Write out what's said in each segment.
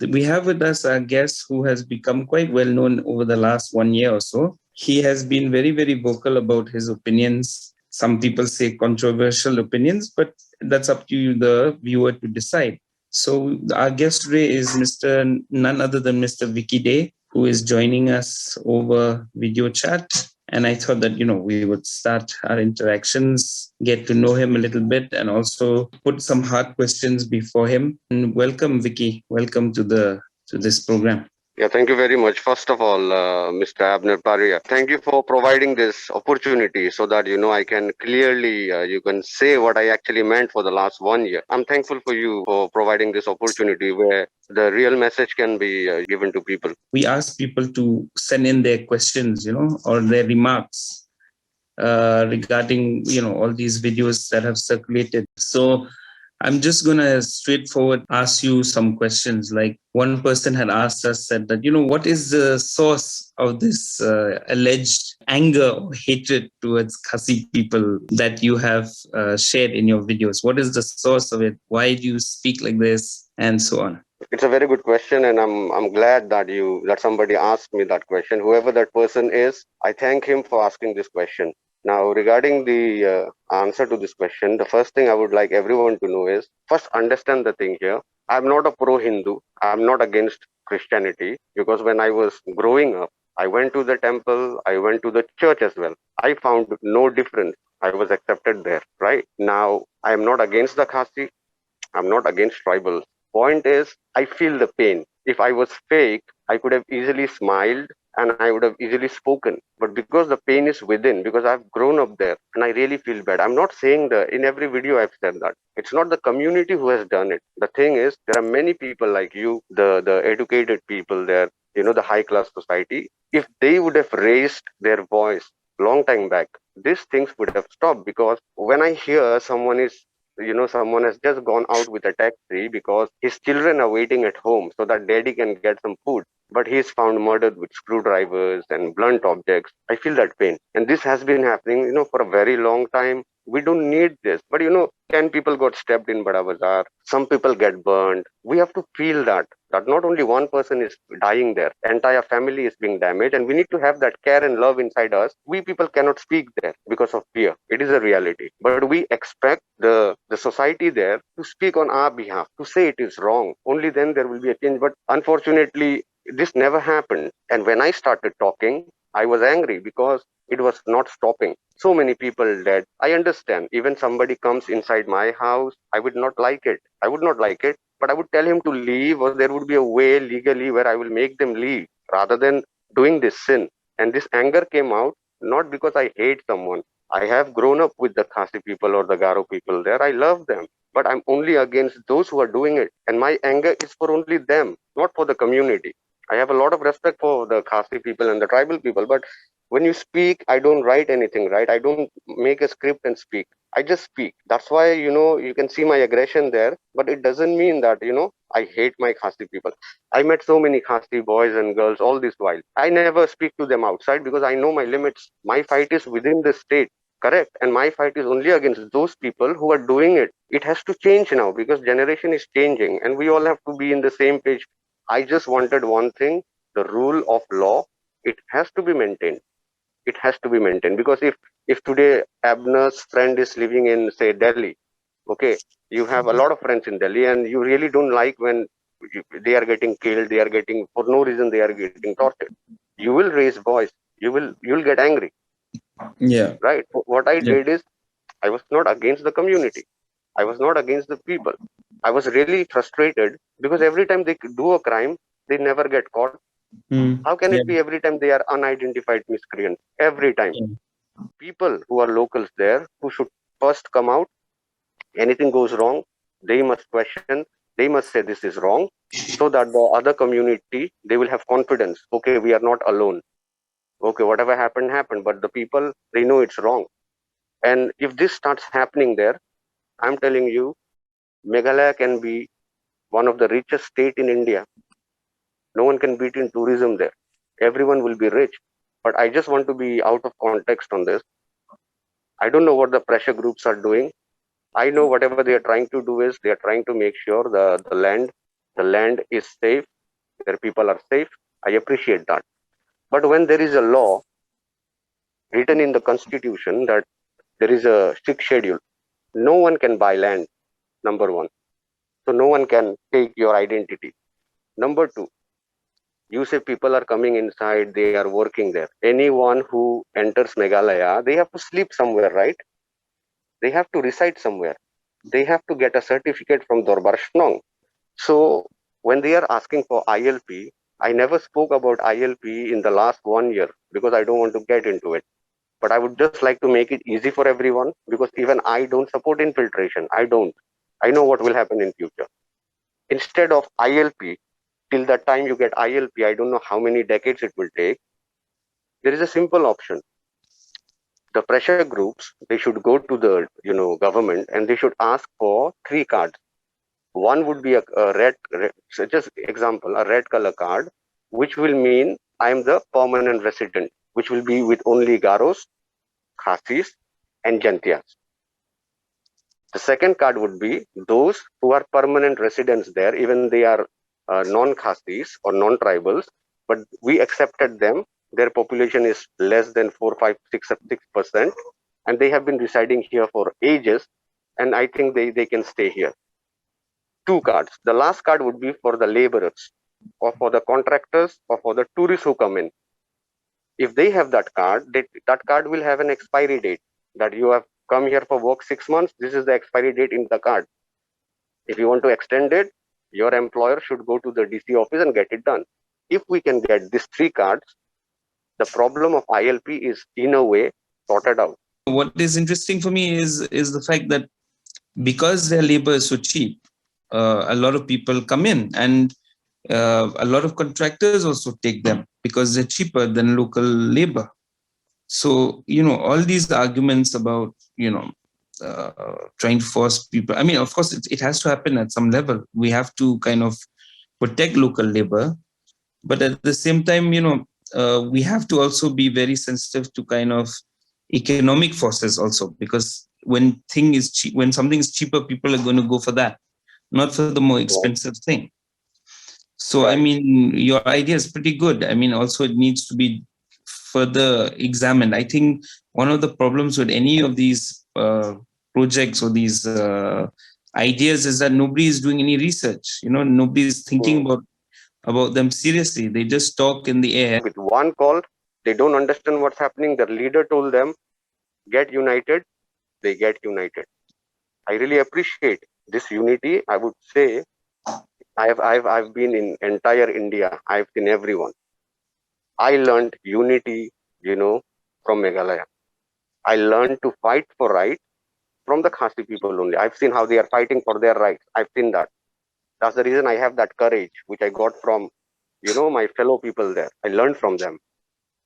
We have with us a guest who has become quite well known over the last 1 year or so. He has been very, very vocal about his opinions. Some people say controversial opinions, but that's up to you, the viewer, to decide. So our guest today is none other than Mr. Vicky Dey, who is joining us over video chat. And I thought that, we would start our interactions, get to know him a little bit, and also put some hard questions before him. And welcome, Vicky. Welcome to this program. Yeah, thank you very much. First of all, Mr. Avner Pariat, thank you for providing this opportunity so that, I can clearly, you can say what I actually meant for the last 1 year. I'm thankful for you for providing this opportunity where the real message can be given to people. We ask people to send in their questions, or their remarks regarding, all these videos that have circulated. So I'm just going to straightforward ask you some questions. Like one person had asked us, said that, what is the source of this alleged anger or hatred towards Khasi people that you have shared in your videos? What is the source of it? Why do you speak like this? And so on. It's a very good question, and I'm glad that somebody asked me that question. Whoever that person is, I thank him for asking this question. Now, regarding the answer to this question, the first thing I would like everyone to know is first understand the thing here. I'm not a pro-Hindu. I'm not against Christianity, because when I was growing up, I went to the temple, I went to the church as well. I found no difference. I was accepted there, right? Now, I'm not against the Khasi. I'm not against tribal. Point is, I feel the pain. If I was fake, I could have easily smiled and I would have easily spoken. But because the pain is within, because I've grown up there and I really feel bad. I'm not saying in every video I've said that. It's not the community who has done it. The thing is, there are many people like you, the educated people there, the high class society. If they would have raised their voice long time back, these things would have stopped. Because when I hear someone has just gone out with a taxi because his children are waiting at home so that daddy can get some food, but he is found murdered with screwdrivers and blunt objects. I feel that pain. And this has been happening, for a very long time. We don't need this. But 10 people got stabbed in Bada Bazaar. Some people get burned. We have to feel that not only one person is dying there, entire family is being damaged, and we need to have that care and love inside us. We people cannot speak there because of fear. It is a reality. But we expect the society there to speak on our behalf, to say it is wrong. Only then there will be a change. But unfortunately, this never happened. And when I started talking, I was angry because it was not stopping. So many people dead. I understand. Even somebody comes inside my house, I would not like it. I would not like it, but I would tell him to leave, or there would be a way legally where I will make them leave rather than doing this sin. And this anger came out not because I hate someone. I have grown up with the Khasi people or the Garo people there. I love them, but I'm only against those who are doing it. And my anger is for only them, not for the community. I have a lot of respect for the Khasi people and the tribal people, but when you speak, I don't write anything, right? I don't make a script and speak. I just speak. That's why, you can see my aggression there, but it doesn't mean that, I hate my Khasi people. I met so many Khasi boys and girls all this while. I never speak to them outside because I know my limits. My fight is within the state, correct? And my fight is only against those people who are doing it. It has to change now because generation is changing and we all have to be in the same page. I just wanted one thing, the rule of law, it has to be maintained. It has to be maintained because if today Abner's friend is living in, say, Delhi, okay, you have a lot of friends in Delhi and you really don't like when they are getting killed, they are getting, for no reason, they are getting tortured. You will raise voice. You'll get angry. Yeah. Right. What I Yeah. did is I was not against the community. I was not against the people. I was really frustrated because every time they do a crime, they never get caught. How can Yeah. it be every time they are unidentified miscreants? Every time. Yeah. People who are locals there who should first come out, anything goes wrong, they must question, they must say this is wrong, so that the other community, they will have confidence. Okay, we are not alone. Okay, whatever happened, happened. But the people, they know it's wrong. And if this starts happening there, I'm telling you, Meghalaya can be one of the richest state in India. No one can beat in tourism there. Everyone will be rich. But I just want to be out of context on this. I don't know what the pressure groups are doing. I know whatever they are trying to do is they are trying to make sure the land the land is safe, their people are safe. I appreciate that. But when there is a law written in the constitution that there is a strict schedule, no one can buy land, number one. So no one can take your identity. Number two, you say people are coming inside, they are working there. Anyone who enters Meghalaya, they have to sleep somewhere, right? They have to reside somewhere. They have to get a certificate from Dorbar Shnong. So when they are asking for ILP, I never spoke about ILP in the last 1 year because I don't want to get into it. But I would just like to make it easy for everyone because even I don't support infiltration. I don't. I know what will happen in future. Instead of ILP, till that time you get ILP, I don't know how many decades it will take. There is a simple option. The pressure groups, they should go to the government and they should ask for 3 cards. One would be a red, so just example, a red color card, which will mean I am the permanent resident, which will be with only Garos, Khasis, and Jantias. The second card would be those who are permanent residents there, even they are non-Khasis or non-tribals, but we accepted them. Their population is less than 4, 5, 6%, and they have been residing here for ages, and I think they can stay here. 2 cards. The last card would be for the laborers, or for the contractors, or for the tourists who come in. If they have that card, that card will have an expiry date that you have come here for work 6 months. This is the expiry date in the card. If you want to extend it, your employer should go to the DC office and get it done. If we can get these 3 cards, the problem of ILP is in a way sorted out. What is interesting for me is the fact that because their labor is so cheap, a lot of people come in, and a lot of contractors also take them because they're cheaper than local labor. So, all these arguments about, trying to force people, I mean, of course, it has to happen at some level. We have to kind of protect local labor. But at the same time, we have to also be very sensitive to kind of economic forces also, because when something is cheaper, people are going to go for that, not for the more expensive thing. So, right. I mean, your idea is pretty good. I mean, also it needs to be further examined. I think one of the problems with any of these projects or these ideas is that nobody is doing any research. Nobody is thinking about them seriously. They just talk in the air. With one call, they don't understand what's happening. Their leader told them, get united. They get united. I really appreciate this unity. I would say I've been in entire India. I've seen everyone. I learned unity, from Meghalaya. I learned to fight for rights from the Khasi people only. I've seen how they are fighting for their rights. I've seen that. That's the reason I have that courage, which I got from, my fellow people there. I learned from them.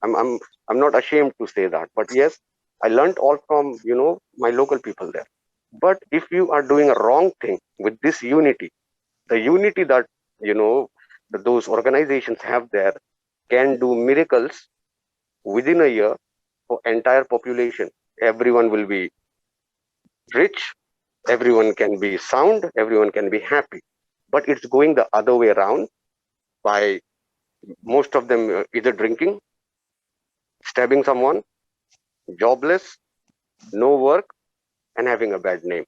I'm not ashamed to say that. But yes, I learned all from, my local people there. But if you are doing a wrong thing with this unity, the unity that, those organizations have there can do miracles within a year for entire population. Everyone will be rich, everyone can be sound, everyone can be happy. But it's going the other way around by most of them either drinking, stabbing someone, jobless, no work, and having a bad name.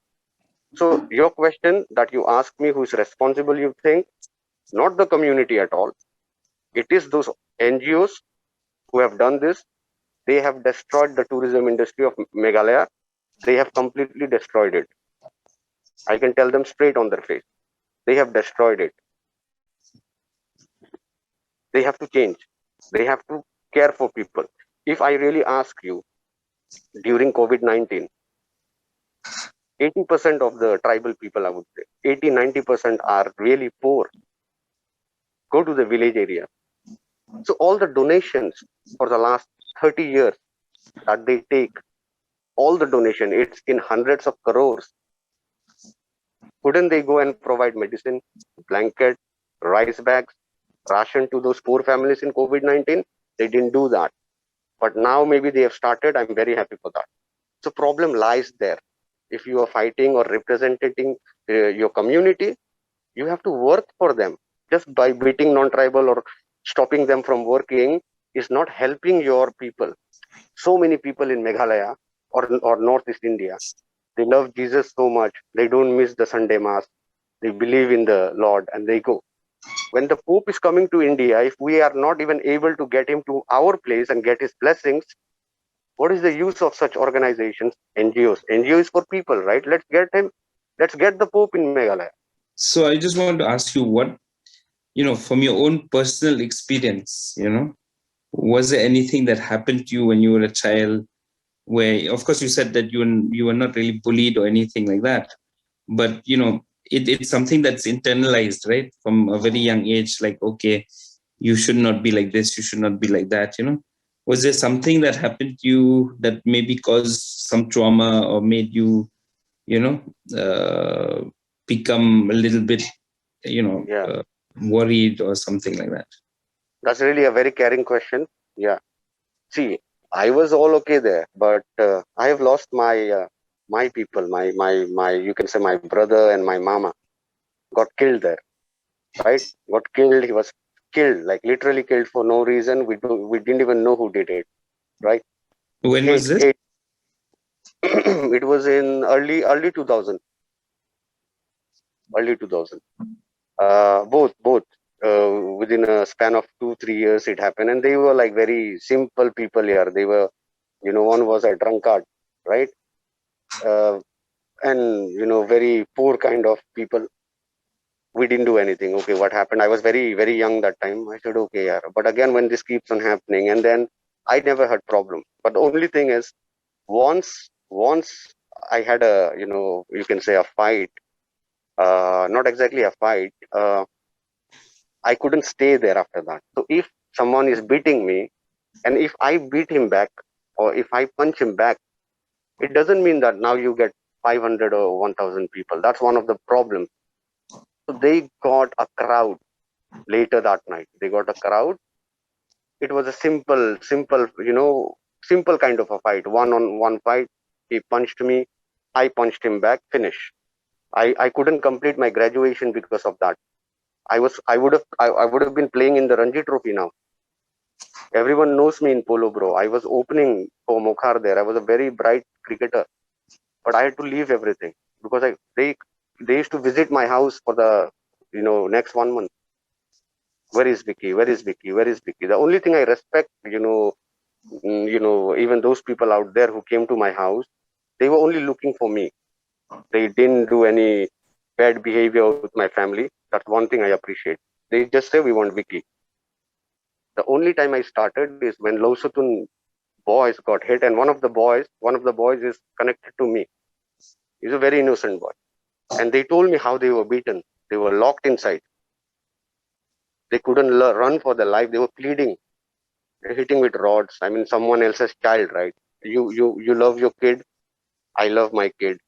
So your question that you asked me, who's responsible, you think? Not the community at all. It is those NGOs who have done this. They have destroyed the tourism industry of Meghalaya. They have completely destroyed it. I can tell them straight on their face. They have destroyed it. They have to change. They have to care for people. If I really ask you, during COVID-19, 80% of the tribal people, I would say, 80-90% are really poor. Go to the village area. So all the donations for the last 30 years that they take, all the donation, it's in hundreds of crores. Couldn't they go and provide medicine, blanket, rice bags, ration to those poor families in COVID-19? They didn't do that. But now maybe they have started. I'm very happy for that. So problem lies there. If you are fighting or representing your community, You have to work for them. Just by beating non-tribal or stopping them from working is not helping your people. So many people in Meghalaya or Northeast India, they love Jesus so much. They don't miss the Sunday Mass. They believe in the Lord and they go. When the Pope is coming to India, if we are not even able to get him to our place and get his blessings, what is the use of such organizations, NGOs? NGO is for people, right? Let's get the Pope in Meghalaya. So I just want to ask you what, from your own personal experience, was there anything that happened to you when you were a child where, of course, you said that you were not really bullied or anything like that, but, it's something that's internalized, right? From a very young age, like, okay, you should not be like this, you should not be like that, Was there something that happened to you that maybe caused some trauma or made you, you know, uh, become a little bit, Yeah, worried or something like that? that's really a very caring question. Yeah. See, I was all okay there, but I have lost my people, my you can say my brother and my mama got killed there, right? Got killed. He was killed, like literally killed for no reason. We didn't even know who did it, right? When was this? Eight. It was in early 2000, early 2000. Both. Within a span of 2-3 years, it happened, and they were like very simple people here. They were, one was a drunkard, right? Uh, and very poor kind of people. We didn't do anything. Okay, what happened? I was very very young that time. I said okay, yeah. But again, when this keeps on happening, and then I never had problem. But the only thing is, once I had a, you can say a fight. Not exactly a fight. I couldn't stay there after that. So if someone is beating me, and if I beat him back, or if I punch him back, it doesn't mean that now you get 500 or 1000 people. That's one of the problems. So they got a crowd later that night. They got a crowd. It was a simple kind of a fight. One on one fight. He punched me. I punched him back. Finish. I couldn't complete my graduation because of that. I would have been playing in the Ranji Trophy now. Everyone knows me in polo, bro. I was opening for Mokhar there. I was a very bright cricketer, but I had to leave everything because they used to visit my house for the next 1 month. Where is Vicky? Where is Vicky? Where is Vicky? The only thing I respect, even those people out there who came to my house, they were only looking for me. They didn't do any bad behavior with my family. That's one thing I appreciate. They just say we want Vicky. The only time I started is when Losutun boys got hit, and one of the boys is connected to me. He's a very innocent boy, and they told me how they were beaten. They were locked inside. They couldn't run for their life. They were pleading, hitting with rods. I mean, someone else's child, right? You love your kid. I love my kid.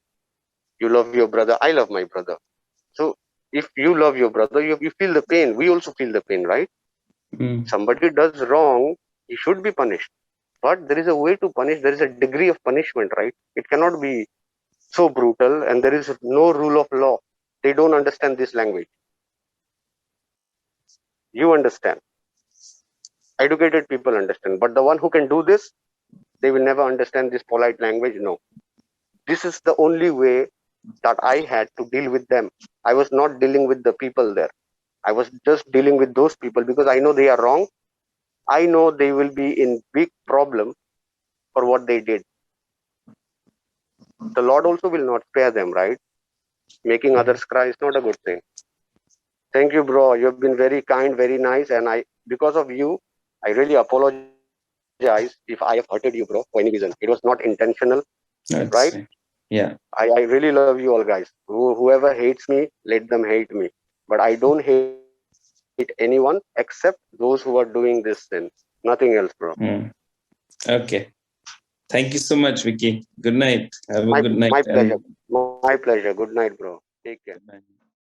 You love your brother. I love my brother. So if you love your brother, you feel the pain. We also feel the pain, right? Mm. Somebody does wrong, he should be punished. But there is a way to punish. There is a degree of punishment, right? It cannot be so brutal, and there is no rule of law. They don't understand this language. You understand. Educated people understand. But the one who can do this, they will never understand this polite language. No. This is the only way that I had to deal with them. I was not dealing with the people there. I was just dealing with those people because I know they are wrong. I know they will be in big problem for what they did. The Lord also will not spare them, right? Making others cry is not a good thing. Thank you, bro. You've been very kind, very nice, and because of you, I really apologize if I have hurted you, bro, for any reason. It was not intentional, right? That's yeah. I really love you all, guys. Whoever hates me, let them hate me. But I don't hate anyone except those who are doing this sin. Nothing else, bro. Mm. Okay. Thank you so much, Vicky. Good night. Have a good My night pleasure. and My pleasure. Good night, bro. Take care. good night.